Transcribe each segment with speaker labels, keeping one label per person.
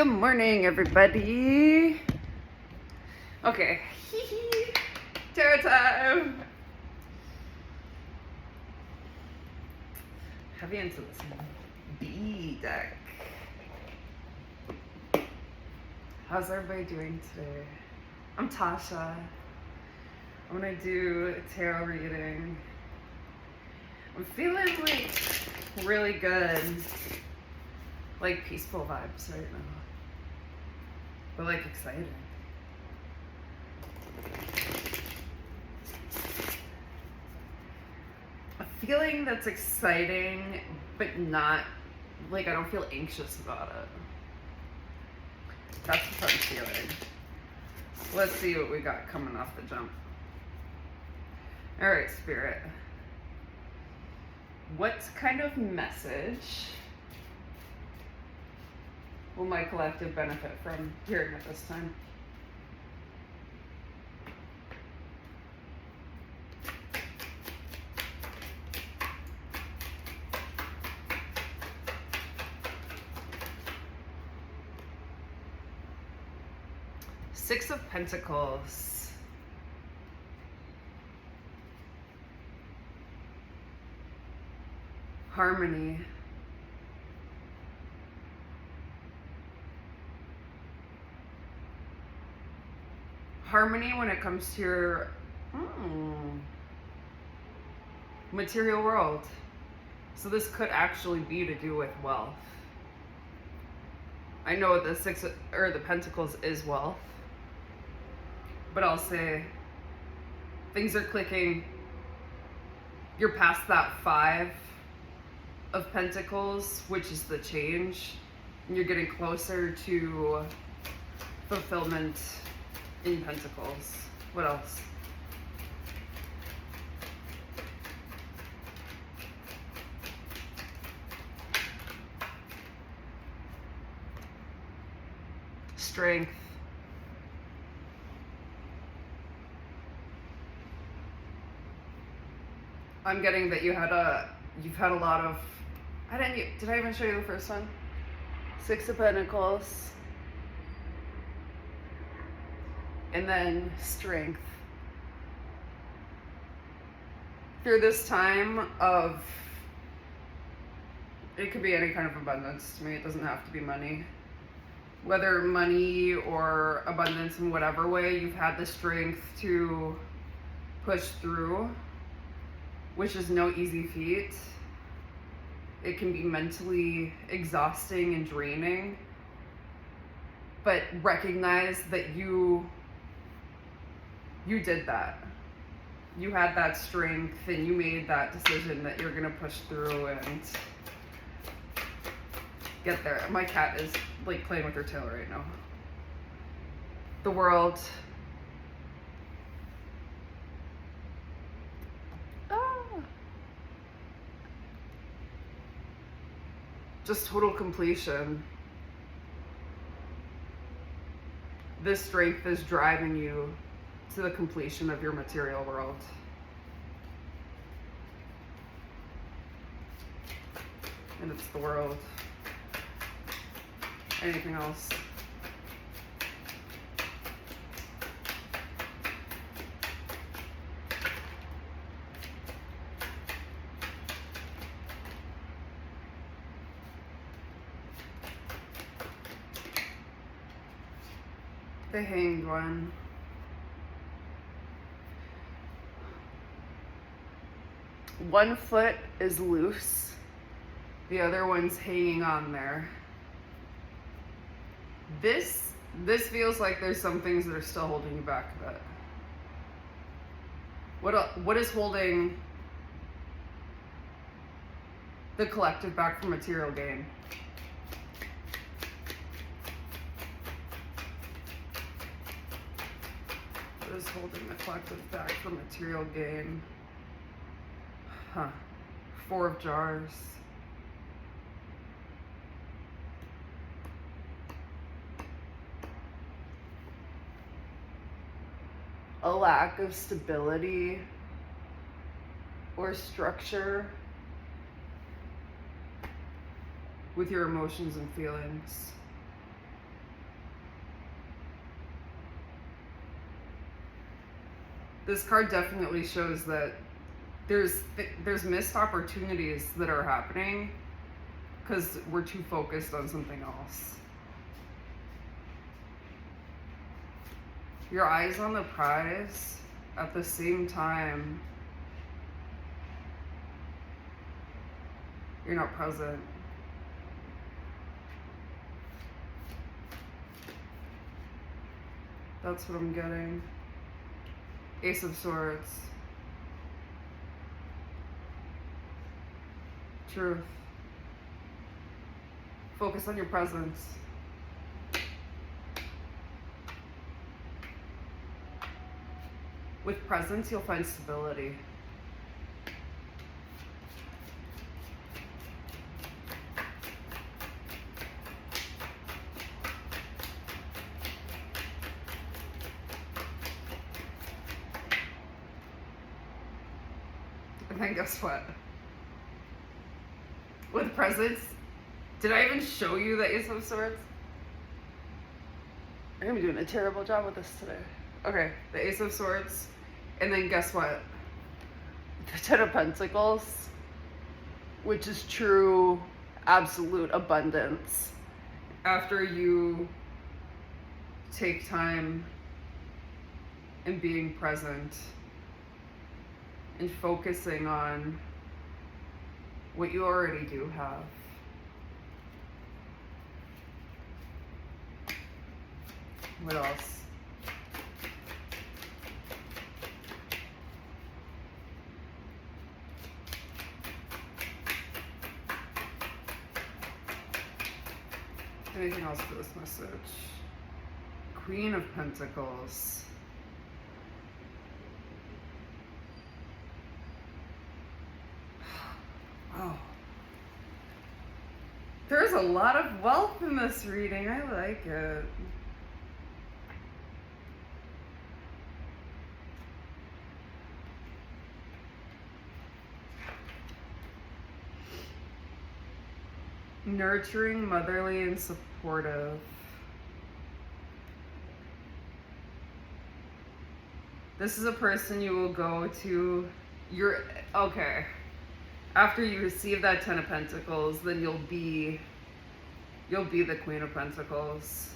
Speaker 1: Good morning, everybody. Okay, tarot time. Heavy into this B deck. How's everybody doing today? I'm Tasha. I'm gonna do a tarot reading. I'm feeling like really good, like peaceful vibes right now, but like excited. A feeling that's exciting, but not, like I don't feel anxious about it. That's what I'm feeling. Let's see what we got coming off the jump. All right, Spirit. What kind of message will my collective benefit from hearing at this time? Six of Pentacles. Harmony. Harmony when it comes to your material world. So this could actually be to do with wealth. I know the the Pentacles is wealth, but I'll say things are clicking. You're past that Five of Pentacles, which is the change, and you're getting closer to fulfillment in Pentacles. What else? Strength. I'm getting that you've had a lot of, did I even show you the first one? Six of Pentacles. And then strength. Through this time of, it could be any kind of abundance to me, it doesn't have to be money. Whether money or abundance in whatever way, you've had the strength to push through, which is no easy feat. It can be mentally exhausting and draining, but recognize that you did that. You had that strength and you made that decision that you're gonna push through and get there. My cat is like playing with her tail right now. The world. Just total completion. This strength is driving you to the completion of your material world. And it's the world. Anything else? The Hanged One. One foot is loose, the other one's hanging on there. This feels like there's some things that are still holding you back a bit. What is holding the collective back from material gain? What is holding the collective back from material gain? Four of Jars. A lack of stability or structure with your emotions and feelings. This card definitely shows that there's missed opportunities that are happening because we're too focused on something else. Your eyes on the prize at the same time. You're not present. That's what I'm getting. Ace of Swords. Truth. Focus on your presence. With presence, you'll find stability. And then guess what? With presence, did I even show you the Ace of Swords? I'm gonna be doing a terrible job with this today. Okay, the Ace of Swords, and then guess what? The Ten of Pentacles, which is true, absolute abundance. After you take time and being present and focusing on what you already do have. What else? Anything else for this message? Queen of Pentacles. Wow. There's a lot of wealth in this reading. I like it. Nurturing, motherly, and supportive. This is a person you will go to. Okay. After you receive that Ten of Pentacles, then you'll be the Queen of Pentacles.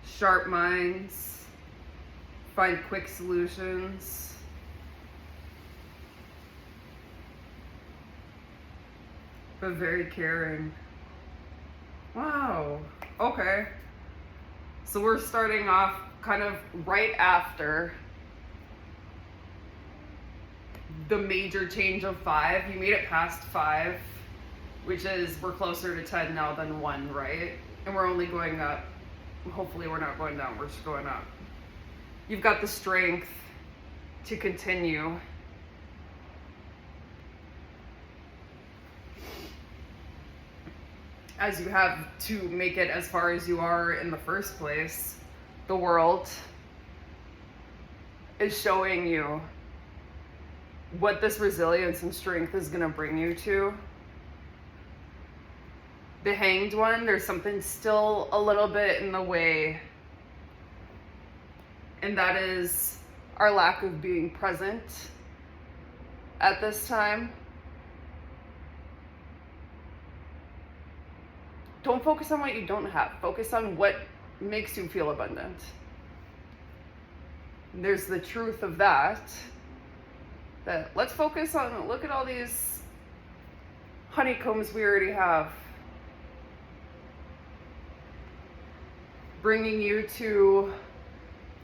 Speaker 1: Sharp minds, find quick solutions. But very caring. Wow. Okay. So we're starting off kind of right after the major change of 5. You made it past 5, which is we're closer to 10 now than 1, right? And we're only going up. Hopefully we're not going down, we're just going up. You've got the strength to continue. As you have to make it as far as you are in the first place. The world is showing you what this resilience and strength is going to bring you to. The Hanged One, there's something still a little bit in the way, and that is our lack of being present at this time. Don't focus on what you don't have. Focus on what makes you feel abundant. There's the truth of that let's focus on, look at all these honeycombs we already have. Bringing you to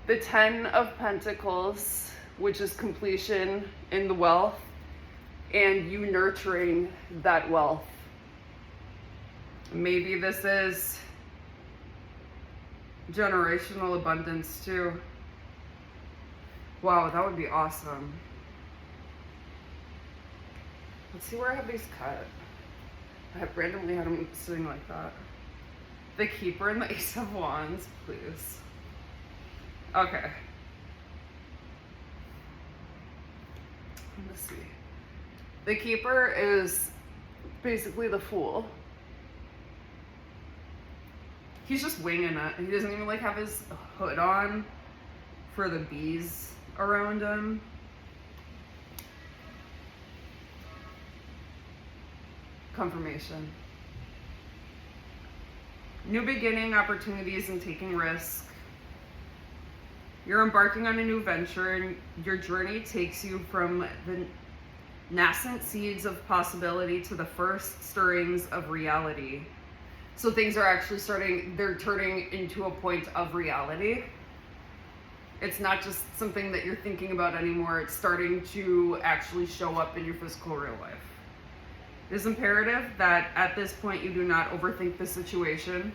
Speaker 1: the Ten of Pentacles, which is completion in the wealth, and you nurturing that wealth. Maybe this is generational abundance too. Wow, that would be awesome. Let's see where I have these cut. I have randomly had them sitting like that. The Keeper and the Ace of Wands, please. Okay. Let's see. The Keeper is basically the Fool. He's just winging it. He doesn't even like have his hood on for the bees around him. Confirmation. New beginning, opportunities, and taking risk. You're embarking on a new venture, and your journey takes you from the nascent seeds of possibility to the first stirrings of reality. So things are actually they're turning into a point of reality. It's not just something that you're thinking about anymore. It's starting to actually show up in your physical real life. It is imperative that at this point you do not overthink the situation.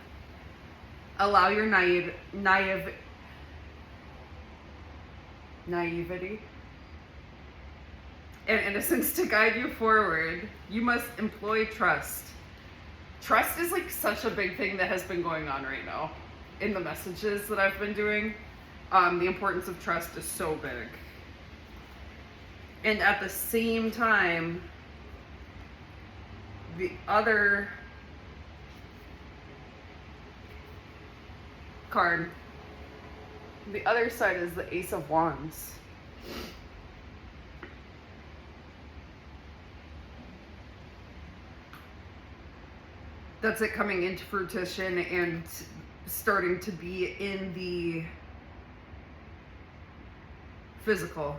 Speaker 1: Allow your naivety and innocence to guide you forward. You must employ trust. Trust is like such a big thing that has been going on right now in the messages that I've been doing. The importance of trust is so big. And at the same time, the other card, the other side is the Ace of Wands. That's it coming into fruition and starting to be in the physical.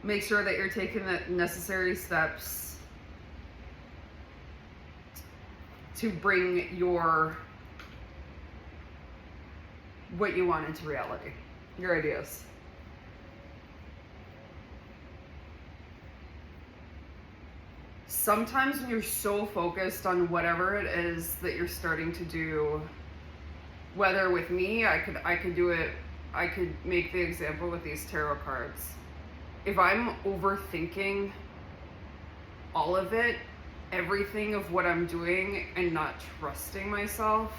Speaker 1: Make sure that you're taking the necessary steps to bring what you want into reality, your ideas. Sometimes when you're so focused on whatever it is that you're starting to do, whether with me, I could do it, I could make the example with these tarot cards. If I'm overthinking all of it, everything of what I'm doing, and not trusting myself,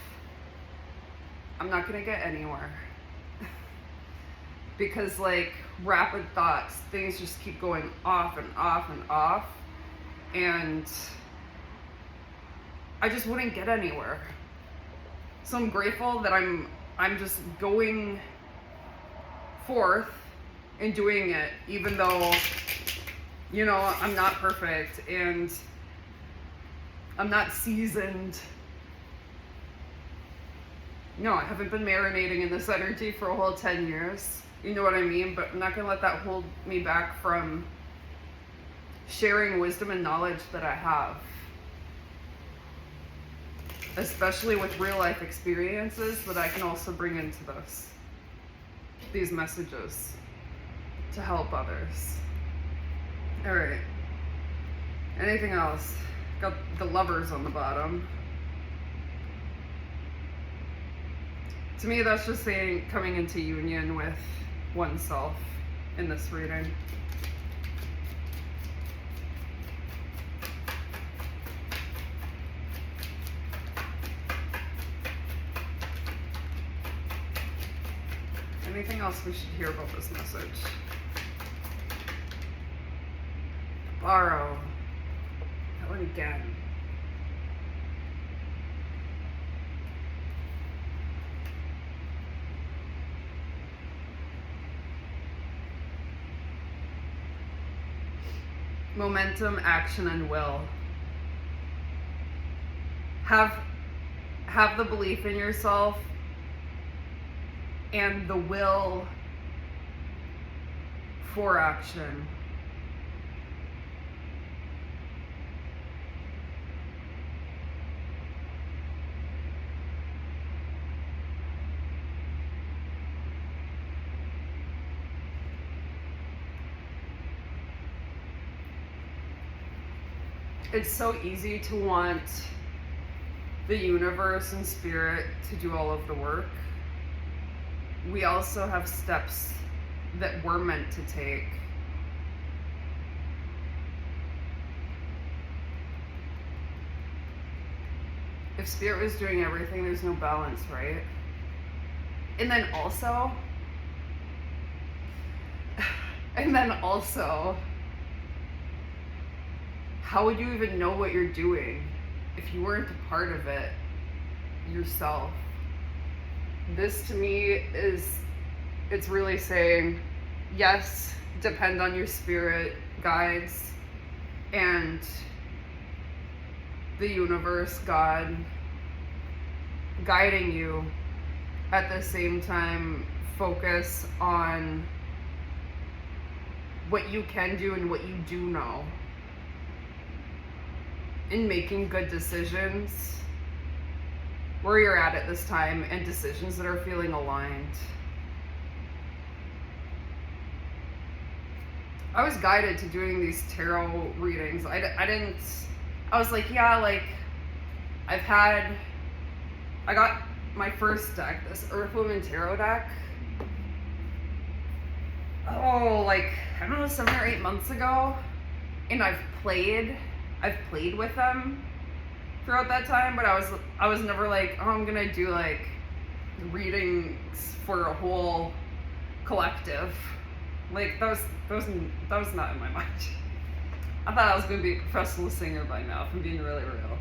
Speaker 1: I'm not gonna get anywhere. Because like rapid thoughts, things just keep going off and off and off, and I just wouldn't get anywhere. So I'm grateful that I'm just going forth and doing it, even though, you know, I'm not perfect and I'm not seasoned. No, I haven't been marinating in this energy for a whole 10 years. You know what I mean? But I'm not gonna let that hold me back from sharing wisdom and knowledge that I have. Especially with real life experiences that I can also bring into these messages to help others. All right. Anything else? Got the Lovers on the bottom. To me, that's just saying coming into union with oneself in this reading. Anything else we should hear about this message? Borrow. That one again. Momentum, action, and will. Have the belief in yourself and the will for action. It's so easy to want the universe and spirit to do all of the work. We also have steps that we're meant to take. If spirit was doing everything, there's no balance, right? And then also, how would you even know what you're doing if you weren't a part of it yourself? This to me is, it's really saying, yes, depend on your spirit guides and the universe, God, guiding you. At the same time, focus on what you can do and what you do know in making good decisions where you're at this time, and decisions that are feeling aligned. I was guided to doing these tarot readings. I was like, yeah, like, I got my first deck, this Earth Woman Tarot deck, like, I don't know, 7 or 8 months ago. And I've played with them throughout that time, but I was never like, oh, I'm gonna do like readings for a whole collective. Like, that was not in my mind. I thought I was gonna be a professional singer by now, if I'm being really real.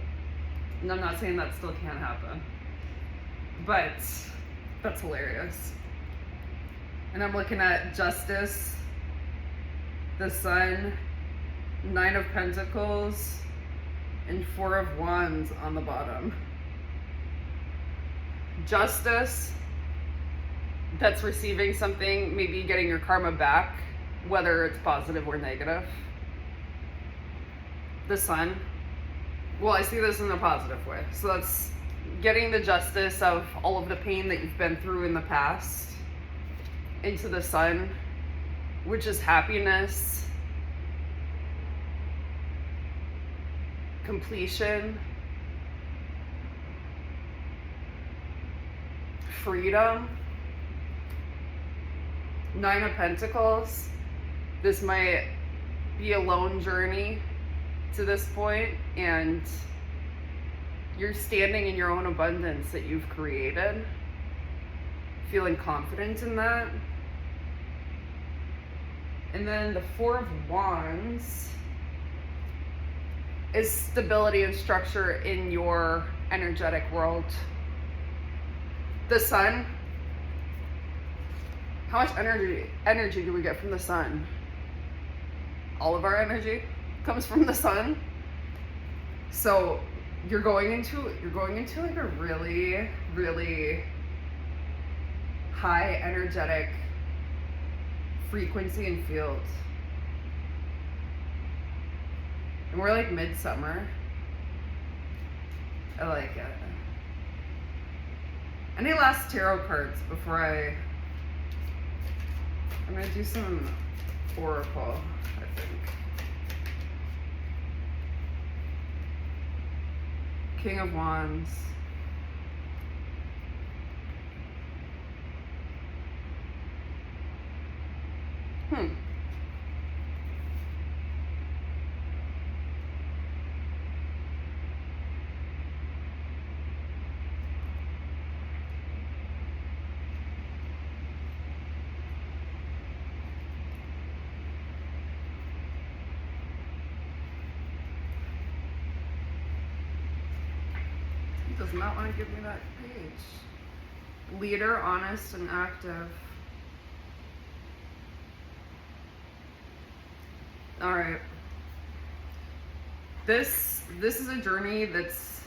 Speaker 1: And I'm not saying that still can't happen, but that's hilarious. And I'm looking at Justice, the Sun, 9 of Pentacles, and 4 of Wands on the bottom. Justice, that's receiving something, maybe getting your karma back, whether it's positive or negative. The Sun, well, I see this in a positive way. So that's getting the justice of all of the pain that you've been through in the past into the Sun, which is happiness, completion, freedom. 9 of Pentacles, this might be a lone journey to this point, and you're standing in your own abundance that you've created, feeling confident in that. And then the 4 of Wands is stability and structure in your energetic world. The Sun, how much energy do we get from the Sun? All of our energy comes from the Sun. So you're going into like a really, really high energetic frequency and field. And we're like midsummer. I like it. Any last tarot cards before I'm gonna do some Oracle, I think. King of Wands. Does not want to give me that page. Leader, honest, and active. All right. This is a journey that's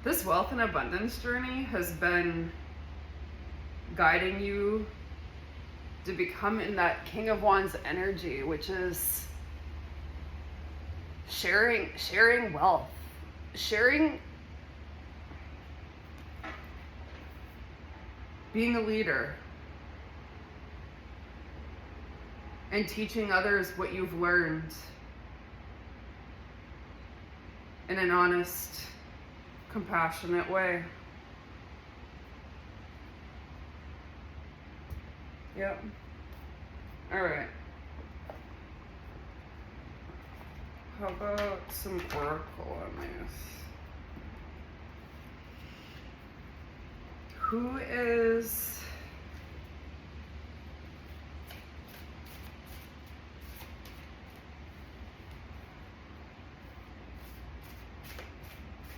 Speaker 1: this wealth and abundance journey has been guiding you to become in that King of Wands energy, which is sharing wealth, being a leader, and teaching others what you've learned in an honest, compassionate way. Yep. All right. How about some Oracle on this? Who is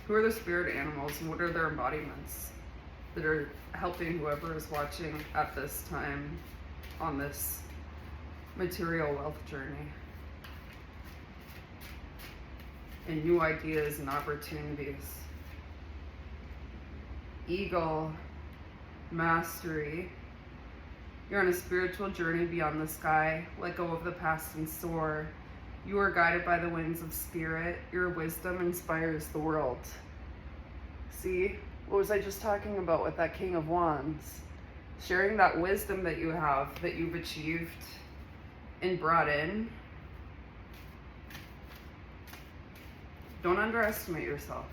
Speaker 1: Who are the spirit animals and what are their embodiments that are helping whoever is watching at this time on this material wealth journey? And new ideas and opportunities. Eagle, mastery. You're on a spiritual journey beyond the sky. Let go of the past and soar. You are guided by the winds of spirit. Your wisdom inspires the world. See, what was I just talking about with that King of Wands? Sharing that wisdom that you have, that you've achieved and brought in. Don't underestimate yourself.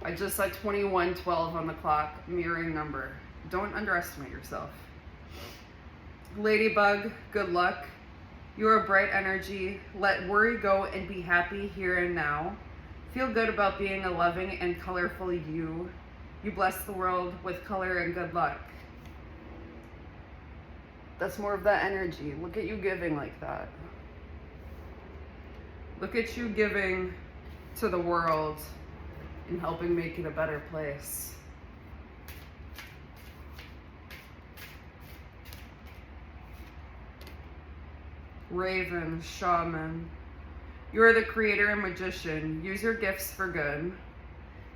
Speaker 1: I just saw 2112 on the clock, mirroring number. Don't underestimate yourself. Ladybug, good luck. You're a bright energy. Let worry go and be happy here and now. Feel good about being a loving and colorful you. You bless the world with color and good luck. That's more of that energy. Look at you giving like that. Look at you giving to the world and helping make it a better place. Raven, shaman. You are the creator and magician. Use your gifts for good.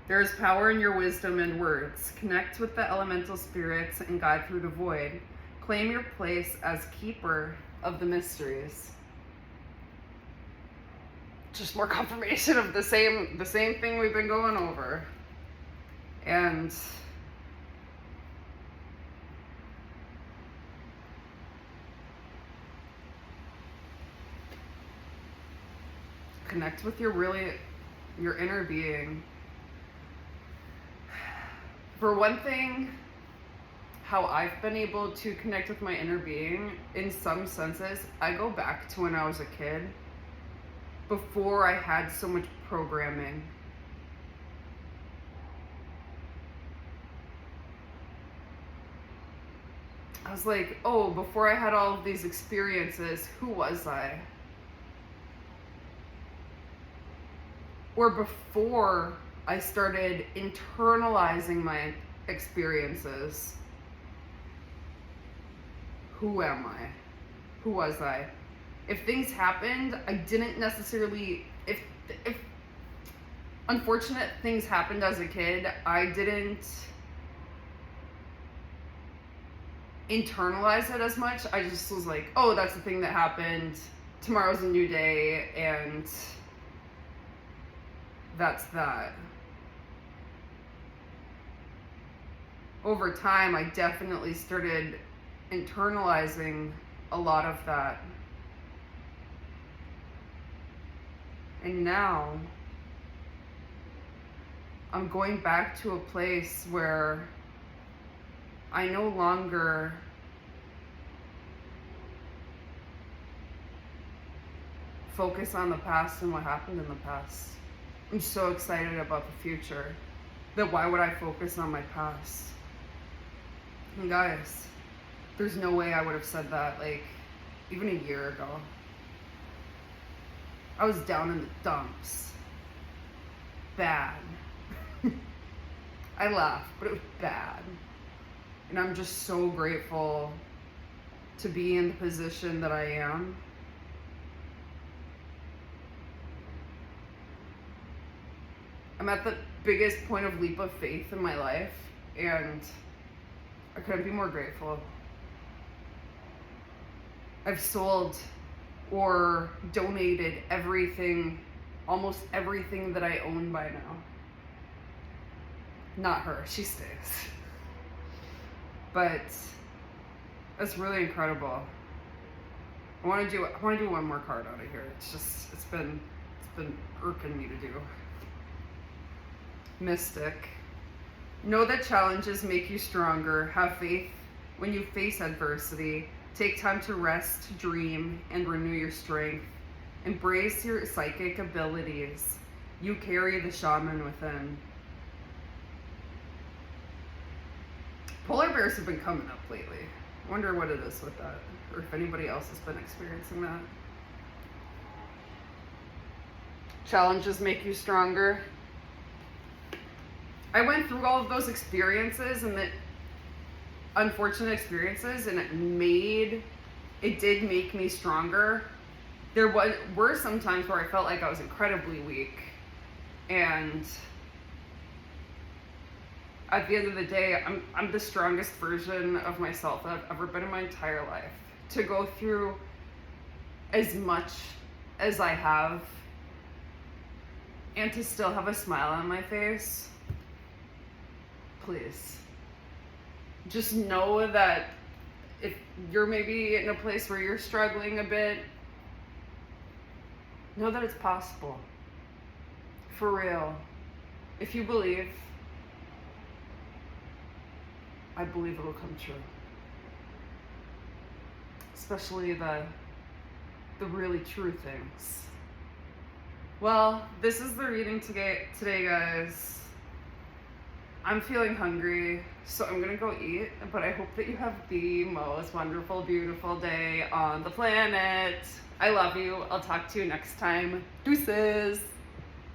Speaker 1: There is power in your wisdom and words. Connect with the elemental spirits and guide through the void. Claim your place as keeper of the mysteries. Just more confirmation of the same thing we've been going over. And connect with your inner being. For one thing, how I've been able to connect with my inner being, in some senses, I go back to when I was a kid, before I had so much programming. I was like, oh, before I had all of these experiences, who was I? Or before I started internalizing my experiences, who am I? Who was I? If things happened, I didn't necessarily, if unfortunate things happened as a kid, I didn't internalize it as much. I just was like, oh, that's the thing that happened. Tomorrow's a new day, and that's that. Over time, I definitely started internalizing a lot of that. And now, I'm going back to a place where I no longer focus on the past and what happened in the past. I'm so excited about the future that why would I focus on my past? And guys, there's no way I would have said that like even a year ago. I was down in the dumps. Bad. I laughed, but it was bad. And I'm just so grateful to be in the position that I am. I'm at the biggest point of leap of faith in my life, and I couldn't be more grateful. I've sold or donated everything, almost everything that I own by now. Not her, she stays. But it's really incredible. I want to do one more card out of here. It's been irking me to do. Mystic. Know that challenges make you stronger. Have faith when you face adversity. Take time to rest, dream, and renew your strength. Embrace your psychic abilities. You carry the shaman within. Polar bears have been coming up lately. I wonder what it is with that, or if anybody else has been experiencing that. Challenges make you stronger. I went through all of those experiences and the unfortunate experiences, and it did make me stronger. There were some times where I felt like I was incredibly weak, and at the end of the day, I'm the strongest version of myself that I've ever been in my entire life. To go through as much as I have and to still have a smile on my face, please. Just know that if you're maybe in a place where you're struggling a bit, know that it's possible. For real. If you believe, I believe it'll come true. Especially the really true things. Well, this is the reading today, guys. I'm feeling hungry, so I'm gonna go eat, but I hope that you have the most wonderful, beautiful day on the planet. I love you. I'll talk to you next time. Deuces.